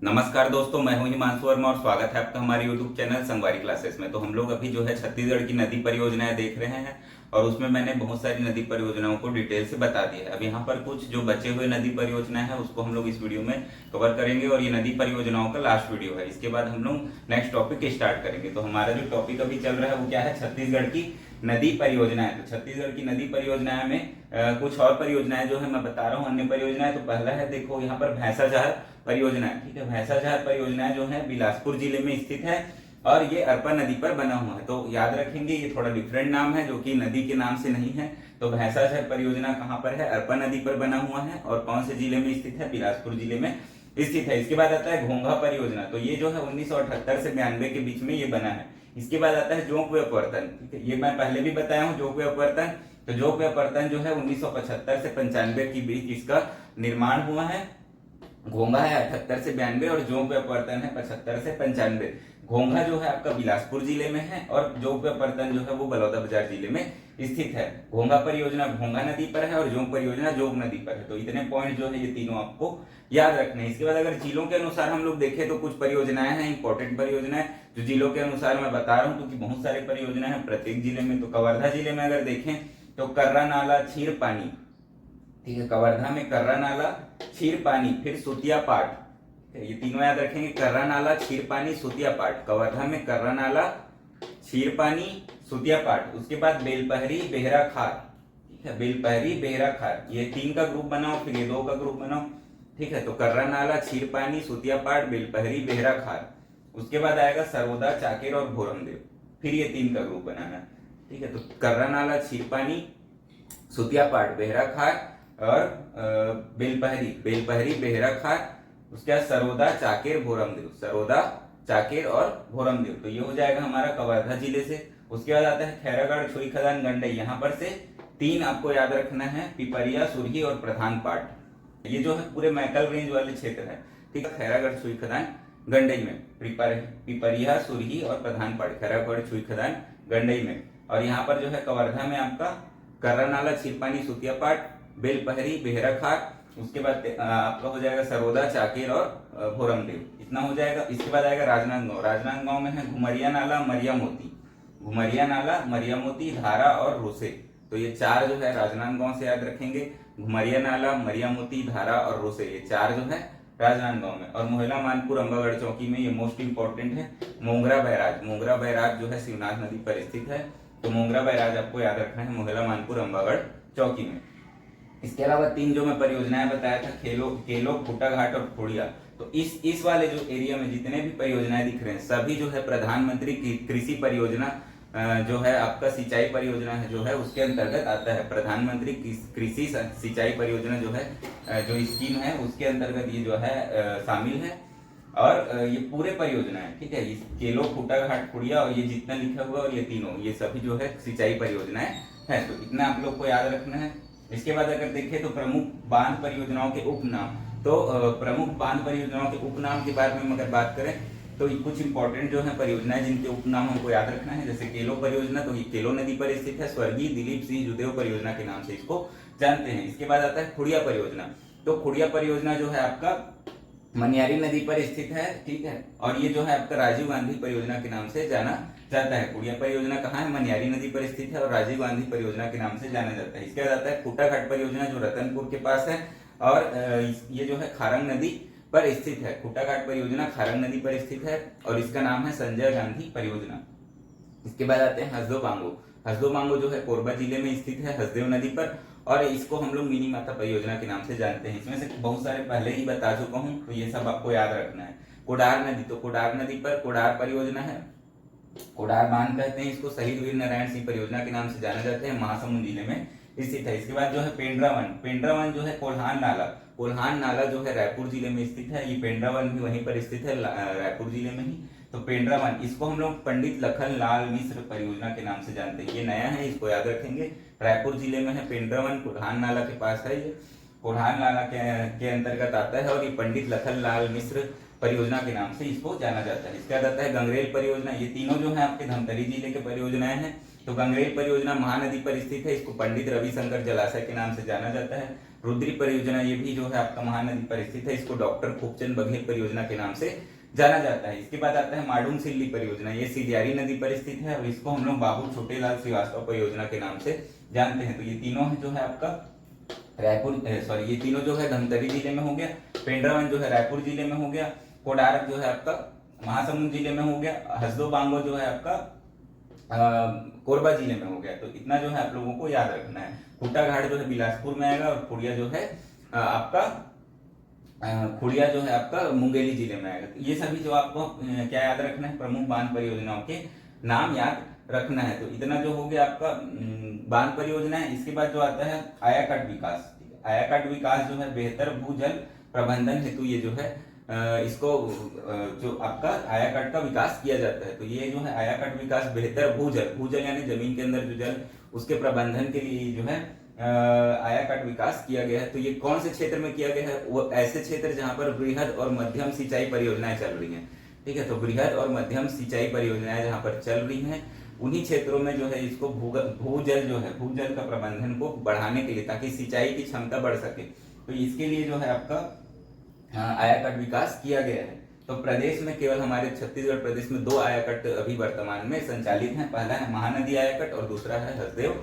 नमस्कार दोस्तों, मैं हूं हिमांशु वर्मा और स्वागत है आपका हमारे YouTube चैनल संगवारी क्लासेस में। तो हम लोग अभी जो है छत्तीसगढ़ की नदी परियोजनाएं देख रहे हैं और उसमें मैंने बहुत सारी नदी परियोजनाओं को डिटेल से बता दिया है। अब यहाँ पर कुछ जो बचे हुए नदी परियोजनाएं हैं उसको हम लोग इस वीडियो में कवर करेंगे और ये नदी परियोजनाओं का लास्ट वीडियो है। इसके बाद हम लोग नेक्स्ट टॉपिक स्टार्ट करेंगे। तो हमारा जो टॉपिक अभी चल रहा है वो क्या है, छत्तीसगढ़ की नदी परियोजनाएं। तो छत्तीसगढ़ की नदी परियोजनाएं में कुछ और परियोजनाएं जो है मैं बता रहा हूँ, अन्य परियोजनाएं। तो पहला है, देखो यहाँ पर भैंसाजहर परियोजना है, ठीक है। भैंसाजहर परियोजना जो है बिलासपुर जिले में स्थित है और ये अरपा नदी पर बना हुआ है। तो याद रखेंगे, ये थोड़ा डिफरेंट नाम है जो कि नदी के नाम से नहीं है। तो भैंसाजहर परियोजना कहाँ पर है, अरपा नदी पर बना हुआ है और कौन से जिले में स्थित है, बिलासपुर जिले में स्थित है। इसके बाद आता है घोंघा परियोजना। तो ये जो है 1978 से 92 के बीच में ये बना है। इसके बाद आता है जोंक वे अपवर्तन, ठीक है। ये मैं पहले भी बताया हूँ, जोंक वे अपवर्तन। तो जोंक वे अपवर्तन जो है 1975 से 95 के बीच इसका निर्माण हुआ है। घोंघा है 78 से 92 और जोंक वे अपवर्तन है 75 से 95। घोंघा जो है आपका बिलासपुर जिले में है और जोंक वे अपवर्तन जो है वो बलौदाबाजार जिले में स्थित है। घोंघा परियोजना घोंघा नदी पर है और जोंक परियोजना जोंक नदी पर है। तो इतने पॉइंट जो है ये तीनों आपको याद रखने हैं। इसके बाद अगर जिलों के अनुसार हम लोग देखें तो कुछ परियोजनाएं हैं इंपॉर्टेंट परियोजनाएं जो जिलों के अनुसार मैं बता रहा हूँ, क्योंकि बहुत सारे परियोजना है प्रत्येक जिले में। तो कवर्धा जिले में अगर देखें तो कर्रा नाला छीर पानी, ठीक है। कवर्धा में कर्रा नाला छीर पानी, फिर सुतिया पाट, ये तीनों याद रखेंगे। कर्रा नाला छीर पानी सुतिया पाट, कवर्धा में कर्रा नाला छीर पानी सुतिया पाट। उसके बाद बेलपहरी बेहरा खार, ठीक है। बेलपहरी बेहरा खार, ये 3 का ग्रुप बनाओ, फिर ये 2 का ग्रुप बनाओ, ठीक है। तो कर्रा नाला छीर पानी सुतिया पाट बेलपहरी बेहरा खार। उसके बाद आएगा सरोदा चाकेर और भोरमदेव, फिर ये 3 का ग्रुप बनाना, ठीक है। तो कर्रा नाला छीर पानी सुतिया पाट बेहरा खार और बेलपहरी बेलपहरी बेहरा खार। उसके बाद सरोदा चाकेर भोरमदेव, सरोदा चाकेर और भोरमदेव। तो ये हो जाएगा हमारा कवर्धा जिले से। उसके बाद आता है खैरागढ़ छुई खदान गंडई। यहाँ पर से 3 आपको याद रखना है, पिपरिया सुरही और प्रधान पाट। ये जो है पूरे मैकल रेंज वाले क्षेत्र है, ठीक है। खैरागढ़ छुई खदान गंडई में पिपरिया सुरही और प्रधान पाट, खैरागढ़ छुई खदान गंडई में। और यहाँ पर जो है कवर्धा में आपका कर्रा नाला छीरपानी सुतिया पाट बेलपहरी बेहरा खार। उसके बाद आपका हो जाएगा सरोदा चाकेर और भोरमदेव, इतना हो जाएगा। इसके बाद आएगा राजनांदगांव। राजनांदगांव में है घुमरिया नाला मरिया मोती, घुमरिया नाला मरिया मोती धारा और रोसे। तो ये 4 जो है राजनांदगांव से याद रखेंगे, घुमरिया नाला मरिया मोती धारा और रोसे, ये 4 जो है राजनांदगांव में। और मोहला मानपुर अंबागढ़ चौकी में ये मोस्ट इंपॉर्टेंट है मोंगरा बैराज। मोंगरा बैराज जो है शिवनाथ नदी पर स्थित है। तो मोंगरा बैराज आपको याद रखना है मोहला मानपुर अंबागढ़ चौकी में। इसके अलावा 3 जो मैं परियोजनाएं बताया था, केलो खूटाघाट और खोड़िया। तो इस वाले जो एरिया में जितने भी परियोजनाएं दिख रहे हैं सभी जो है प्रधानमंत्री कृषि परियोजना जो है आपका सिंचाई परियोजना है जो है उसके अंतर्गत आता है। प्रधानमंत्री कृषि सिंचाई परियोजना जो है जो स्कीम है उसके अंतर्गत ये जो है शामिल है। और ये पूरे परियोजना है, ठीक है। केलो खूटाघाट खोड़िया और ये जितना लिखा हुआ और ये तीनों ये सभी जो है सिंचाई परियोजनाएं हैं। तो इतना आप लोग को याद रखना है। इसके बाद अगर देखें तो प्रमुख बांध परियोजनाओं के उपनाम। तो प्रमुख बांध परियोजनाओं के उपनाम के बारे में अगर बात करें तो कुछ इंपॉर्टेंट जो है परियोजनाएं जिनके उपनाम हमको याद रखना है। जैसे केलो परियोजना, तो ये केलो नदी पर स्थित है, स्वर्गीय दिलीप सिंह जुदेव परियोजना के नाम से इसको जानते हैं। इसके बाद आता है खुड़िया परियोजना। तो खुड़िया परियोजना जो है आपका मनियारी नदी पर स्थित है, ठीक है। और ये जो है आपका राजीव गांधी परियोजना के नाम से जाना जाता है। खुड़िया परियोजना कहाँ है, मनियारी नदी पर स्थित है और राजीव गांधी परियोजना के नाम से जाना जाता है। इसके बाद आता है खूटाघाट परियोजना जो रतनपुर के पास है और ये जो है खारंग नदी पर स्थित है। खूटाघाट परियोजना खारंग नदी पर स्थित है और इसका नाम है संजय गांधी परियोजना। इसके बाद आते हैं हसदो बांगो। हसदो बांगो जो है कोरबा जिले में स्थित है हसदेव नदी पर और इसको हम लोग मिनी माता परियोजना के नाम से जानते हैं। इसमें से बहुत सारे पहले ही बता चुका हूँ, तो ये सब आपको याद रखना है। कोडार नदी, तो कोडार नदी पर कोडार परियोजना है, कोडार बांध कहते हैं इसको। शहीद वीर नारायण सिंह परियोजना के नाम से जाने जाते हैं, महासमुंद जिले में स्थित है। इसके बाद जो है पेंड्रा वन। पेंड्रा वन जो है कोल्हान नाला, कोल्हान नाला जो है रायपुर जिले में स्थित है। ये पेंड्रा वन भी वहीं पर स्थित है रायपुर जिले में ही। तो पेंड्रा वन इसको हम लोग पंडित लखन लाल मिश्र परियोजना के नाम से जानते हैं। ये नया है, इसको याद रखेंगे। रायपुर जिले में है पेंड्रा वन, कोल्हान नाला के पास है ये, कोल्हान नाला के अंतर्गत आता है और ये पंडित लखन लाल मिश्र परियोजना के नाम से इसको जाना जाता है। इसके बाद आता है गंगरेल परियोजना। ये तीनों जो है आपके धमतरी जिले के परियोजनाएं हैं। तो गंगरेल परियोजना महानदी पर स्थित है, इसको पंडित रविशंकर जलाशय के नाम से जाना जाता है। रुद्री परियोजना, ये भी जो है आपका महानदी पर स्थित है। इसको डॉक्टर खूबचंद बघेल परियोजना के नाम से जाना जाता है। इसके बाद आता है माडून सिल्ली परियोजना, ये सिलियारी नदी पर स्थित है और इसको हम लोग बाबू छोटेलाल श्रीवास्तव परियोजना के नाम से जानते हैं। तो ये तीनों जो है आपका ये तीनों जो है धमतरी जिले में हो गया, पेंड्रावन जो है रायपुर जिले में हो गया, कोडारक जो है आपका महासमुंद जिले में हो गया, हसदो बांगो जो है आपका कोरबा जिले में हो गया। तो इतना जो है आप लोगों को याद रखना है। खूटा घाट जो है बिलासपुर में आएगा और खुड़िया जो है आपका मुंगेली जिले में आएगा। तो ये सभी जो आपको क्या याद रखना है, प्रमुख बांध परियोजनाओं के नाम याद रखना है। तो इतना जो हो गया आपका बांध परियोजना है। इसके बाद जो आता है आयाकट विकास। आयाकट विकास जो है बेहतर भूजल प्रबंधन हेतु ये जो है इसको जो आपका आयाकट का विकास किया जाता है। तो ये जो है आयाकट विकास बेहतर भूजल यानी जमीन के अंदर जो जल उसके प्रबंधन के लिए जो है आयाकट विकास किया गया है। तो ये कौन से क्षेत्र में किया गया है, वो ऐसे क्षेत्र जहां पर बृहद और मध्यम सिंचाई परियोजनाएं चल रही हैं। ठीक है, तो बृहद और मध्यम सिंचाई परियोजनाएं जहां पर चल रही हैं उन्हीं क्षेत्रों में जो है इसको भूजल का प्रबंधन को बढ़ाने के लिए, ताकि सिंचाई की क्षमता बढ़ सके, तो इसके लिए जो है आपका आयाकट विकास किया गया है। तो प्रदेश में केवल हमारे छत्तीसगढ़ प्रदेश में 2 आयाकट अभी वर्तमान में संचालित हैं। पहला है महानदी आयाकट और दूसरा है हसदेव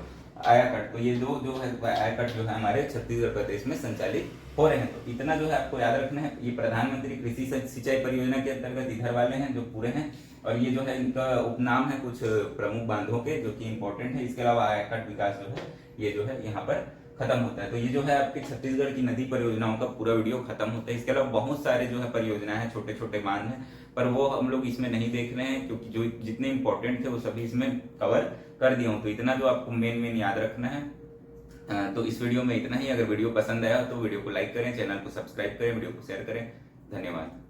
आयाकट। तो ये दो जो है आयाकट जो है हमारे छत्तीसगढ़ प्रदेश में संचालित हो रहे हैं। तो इतना जो है आपको याद रखना है। ये प्रधानमंत्री कृषि सिंचाई परियोजना के अंतर्गत इधर वाले हैं जो पूरे हैं, और ये जो है इनका उपनाम है कुछ प्रमुख बांधों के जो कि इंपॉर्टेंट है। इसके अलावा आयाकट विकास जो है ये जो है यहाँ पर खत्म होता है। तो ये जो है आपके छत्तीसगढ़ की नदी परियोजनाओं का पूरा वीडियो खत्म होता है। इसके अलावा बहुत सारे जो है परियोजनाएं हैं, छोटे छोटे बांध हैं, पर वो हम लोग इसमें नहीं देख रहे हैं क्योंकि जो जितने इंपॉर्टेंट थे वो सभी इसमें कवर कर दिया हूं। तो इतना जो आपको मेन याद रखना है। तो इस वीडियो में इतना ही। अगर वीडियो पसंद आया तो वीडियो को लाइक करें, चैनल को सब्सक्राइब करें, वीडियो को शेयर करें। धन्यवाद।